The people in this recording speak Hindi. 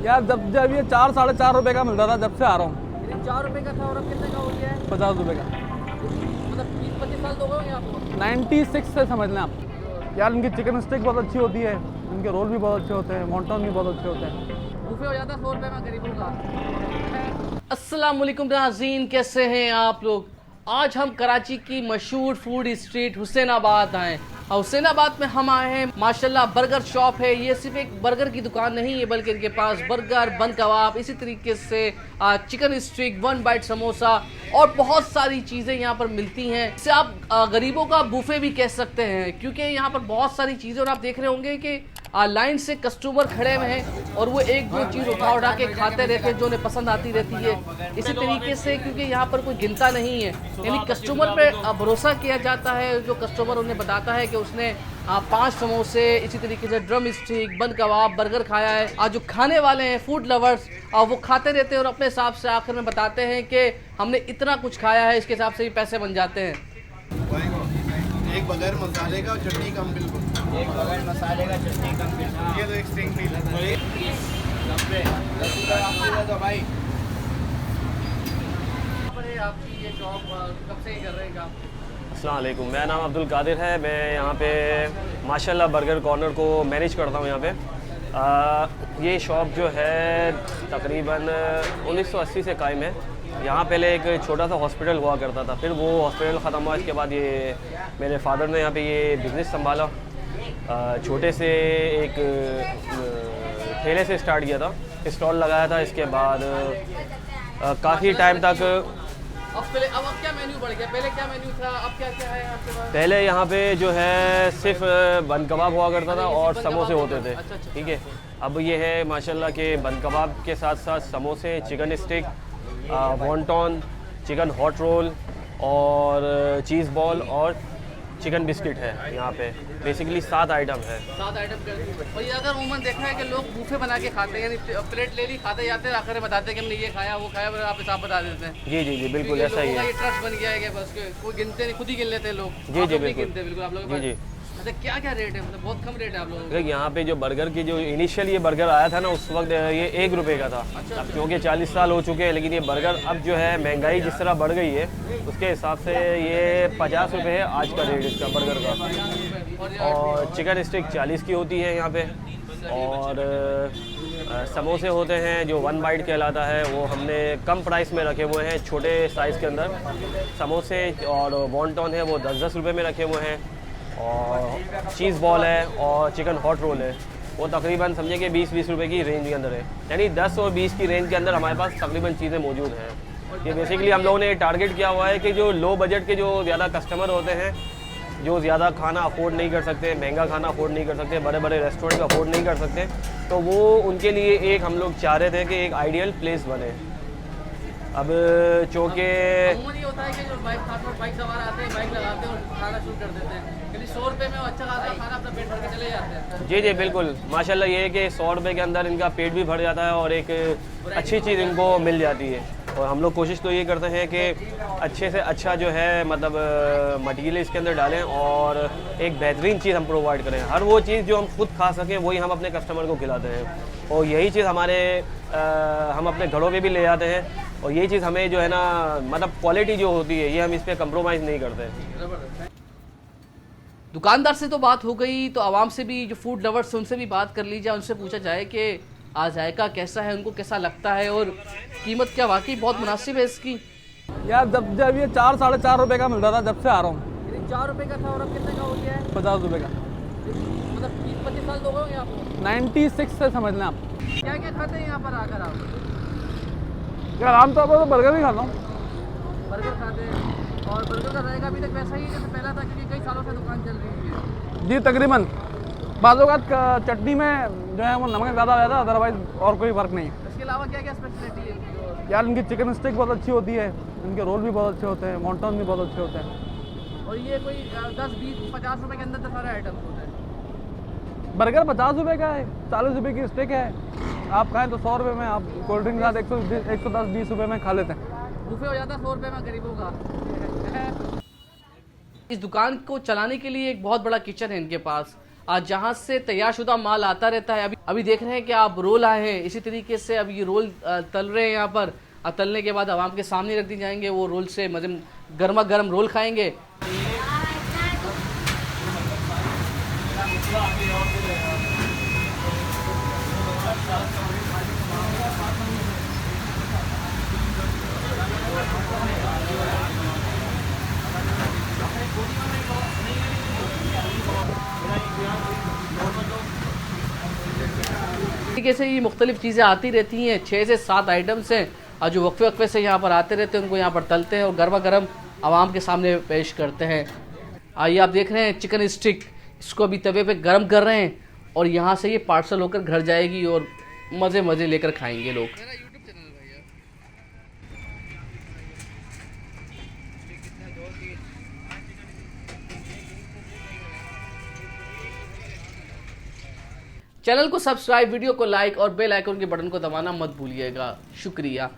यार जब ये 4-4.5 रुपए का मिलता था, जब से आ रहा हूँ। 4 रुपए का था और अब कितने का हो गया है? 50 रुपए का। मतलब 20-25 साल तो हो गए होंगे आपको। 96 से समझ लें आप। यार इनकी चिकन स्टिक बहुत अच्छी होती है, इनके रोल भी बहुत अच्छे होते हैं, मॉन्टन भी बहुत अच्छे होते हैं। बुफे हो जाता 100 रुपए में गरीबों का। अस्सलाम वालेकुम नाज़रीन, कैसे हैं आप लोग। आज हम कराची की मशहूर फूड स्ट्रीट हुसैनाबाद आए और हुसैनाबाद में हम आए हैं। माशाल्लाह बर्गर शॉप है। ये सिर्फ एक बर्गर की दुकान नहीं है, बल्कि इनके पास बर्गर, बन कबाब, इसी तरीके से चिकन स्टिक, 1 बाइट समोसा और बहुत सारी चीज़ें यहाँ पर मिलती हैं। इसे आप गरीबों का बुफे भी कह सकते हैं, क्योंकि यहाँ पर बहुत सारी चीज़ें, और आप देख रहे होंगे कि लाइन से कस्टमर खड़े हुए हैं और वो एक दो चीज़ उठा के खाते रहते हैं जो उन्हें पसंद आती रहती है। इसी तरीके से क्योंकि यहाँ पर कोई गिनता नहीं है, यानी कस्टमर पे भरोसा किया जाता है। जो कस्टमर उन्हें बताता है कि उसने 5 समोसे, इसी तरीके से ड्रम स्टिक, बन कबाब, बर्गर खाया है। आज जो खाने वाले हैं फूड लवर्स, वो खाते रहते हैं और अपने हिसाब से आखिर में बताते हैं कि हमने इतना कुछ खाया है, इसके हिसाब से भी पैसे बन जाते हैं। एक बगैर मसाले का और चटनी कम बिल्कुल। एक बगैर मसाले का चटनी कम बिल्कुल। ये तो एक स्टिंग मील और एक 90 तो भाई। आपकी ये शॉप कब से ही कर रहे हैं काम? अस्सलाम वालेकुम, मेरा नाम अब्दुल कादिर है। मैं यहाँ पे माशाल्लाह बर्गर कॉर्नर को मैनेज करता हूँ। यहाँ पे ये शॉप जो है तकरीबन 1980 से कायम है। यहाँ पहले एक छोटा सा हॉस्पिटल हुआ करता था, फिर वो हॉस्पिटल ख़त्म हुआ। इसके बाद ये मेरे फादर ने यहाँ पे ये बिज़नेस संभाला। छोटे से एक ठेले से स्टार्ट किया था, स्टॉल लगाया था। इसके बाद काफ़ी टाइम तक अब क्या मेन्यू बढ़ गया? पहले क्या मेन्यू था, अब क्या क्या है आपके पास? पहले यहाँ पे जो है सिर्फ बन कबाब हुआ करता था और समोसे होते थे। ठीक है, अब ये है माशाल्लाह के बन कबाब के साथ साथ समोसे, chicken stick, wonton, chicken hot role और चीज़ बॉल और चिकन बिस्किट है। यहाँ पे बेसिकली 7 आइटम है। 7 आइटम कर दी। और ये अगर उमूमन देखा है कि लोग बुफे बना के खाते हैं, यानी प्लेट ले ली, खाते जाते हैं, आखिर में बताते हैं कि हमने ये खाया वो खाया, आप हिसाब बता देते हैं। जी जी जी बिल्कुल ऐसा ही है। ये ट्रस्ट बन गया है कि बस कोई गिनते नहीं, खुद ही गिन लेते हैं लोग। जी जी बिल्कुल गिनते बिल्कुल आप लोग। जी जी। अच्छा, क्या क्या रेट है? मतलब बहुत कम रेट है आप लोगों का। यहाँ पे जो बर्गर की जो इनिशियल ये बर्गर आया था ना, उस वक्त ये 1 रुपये का था। अब क्योंकि 40 साल हो चुके हैं, लेकिन ये बर्गर अब जो है महंगाई जिस तरह बढ़ गई है उसके हिसाब से ये 50 रुपये है आज का रेट इसका बर्गर का। और चिकन स्टिक 40 की होती है यहाँ पे। और समोसे होते हैं जो 1 बाइट कहलाता है, वो हमने कम प्राइस में रखे हुए हैं, छोटे साइज़ के अंदर समोसे। और वॉन्टॉन है वो 10-10 रुपये में रखे हुए हैं। और चीज़ बॉल है और चिकन हॉट रोल है, वो तकरीबन समझे कि 20-20 रुपये की रेंज के अंदर है। यानी 10 और 20 की रेंज के अंदर हमारे पास तकरीबन चीज़ें मौजूद हैं। ये बेसिकली हम लोगों ने टारगेट किया हुआ है कि जो लो बजट के जो ज़्यादा कस्टमर होते हैं, जो ज़्यादा खाना अफोर्ड नहीं कर सकते, महंगा खाना अफोर्ड नहीं कर सकते, बड़े बड़े रेस्टोरेंट अफोर्ड नहीं कर सकते, तो वो उनके लिए एक हम लोग चाह रहे थे कि एक आइडियल प्लेस बने। अब चूँकि ये होता है कि जो बाइक सवार आते हैं, बाइक लगाते हैं और खाना शुरू कर देते हैं, यानी 100 रुपये में अच्छा खासा खाना अपना पेट भर के चले जाते हैं। जी जी बिल्कुल, माशाल्लाह ये है कि 100 रुपये के अंदर इनका पेट भी भर जाता है और एक अच्छी चीज़ इनको मिल जाती है। और हम लोग कोशिश तो ये करते हैं कि अच्छे से अच्छा जो है मतलब मटीरियल इसके अंदर डालें और एक बेहतरीन चीज़ हम प्रोवाइड करें। हर वो चीज़ जो हम खुद खा सकें वही हम अपने कस्टमर को खिलाते हैं। और यही चीज़ हम अपने घरों पे भी ले आते हैं। और यही चीज़ हमें जो है ना मतलब क्वालिटी जो होती है ये हम इस पर कंप्रोमाइज़ नहीं करते। दुकानदार से तो बात हो गई, तो आवाम से भी, जो फूड लवर्स हैं उनसे भी बात कर ली जाए, उनसे पूछा जाए कि जायका कैसा है, उनको कैसा लगता है और कीमत क्या वाकई बहुत मुनासिब है इसकी। यार जब ये 4-4.5 रुपए का मिलता था, जब से आ रहा हूँ। 4 रुपए का था और अब कितने का हो गया है? 50 रुपए का। मतलब 20-25 साल तो हो गए होंगे आपको। 96 से समझ लें आप। क्या क्या खाते हैं यहाँ पर आकर आप? यार आमतौर पर तो बर्गर ही खाता हूँ। बर्गर खाते हैं और बर्गर का रहेगा अभी तक वैसा ही जैसे पहला था, क्योंकि कई सालों से दुकान चल रही है। जी तकरीबन। बाज़-औक़ात चटनी में जो है वो नमक ज़्यादा आ जाता है, अदरवाइज़ और कोई फ़र्क नहीं है। इसके अलावा क्या क्या स्पेशलिटी है? यार इनकी चिकन स्टिक बहुत अच्छी होती है, इनके रोल भी बहुत अच्छे होते हैं, मॉन्टन भी बहुत अच्छे होते हैं। और ये कोई 10-20-50 रुपए के अंदर तो सारे आइटम्स होते हैं। बर्गर 50 रुपये का है, 40 रुपये की स्टिक है। आप खाएँ तो 100 रुपये में, आप कोल्ड ड्रिंक के साथ 110-20 रुपये में खा लेते हैं। बुफे हो जाता 100 रुपये में गरीबों का। इस दुकान को चलाने के लिए एक बहुत बड़ा किचन है इनके पास। जहाँ से तैयारशुदा माल आता रहता है। अभी देख रहे हैं कि आप रोल आए हैं, इसी तरीके से अब ये रोल तल रहे हैं यहाँ पर। तलने के बाद आवाम के सामने रख दी जाएंगे। वो रोल से मज़े गर्मा गर्म रोल खाएंगे। तरीके से ये मुख्तलिफ चीज़ें आती रहती हैं। 6 से 7 आइटम्स हैं और जो वक्फे वक्फे से यहाँ पर आते रहते हैं, उनको यहाँ पर तलते हैं और गर्मा गर्म आवाम के सामने पेश करते हैं। आइए आप देख रहे हैं चिकन स्टिक, इसको अभी तवे पे गर्म कर रहे हैं और यहाँ से ये पार्सल होकर घर जाएगी और मज़े मज़े लेकर खाएंगे लोग। चैनल को सब्सक्राइब, वीडियो को लाइक और बेल आइकन के बटन को दबाना मत भूलिएगा। शुक्रिया।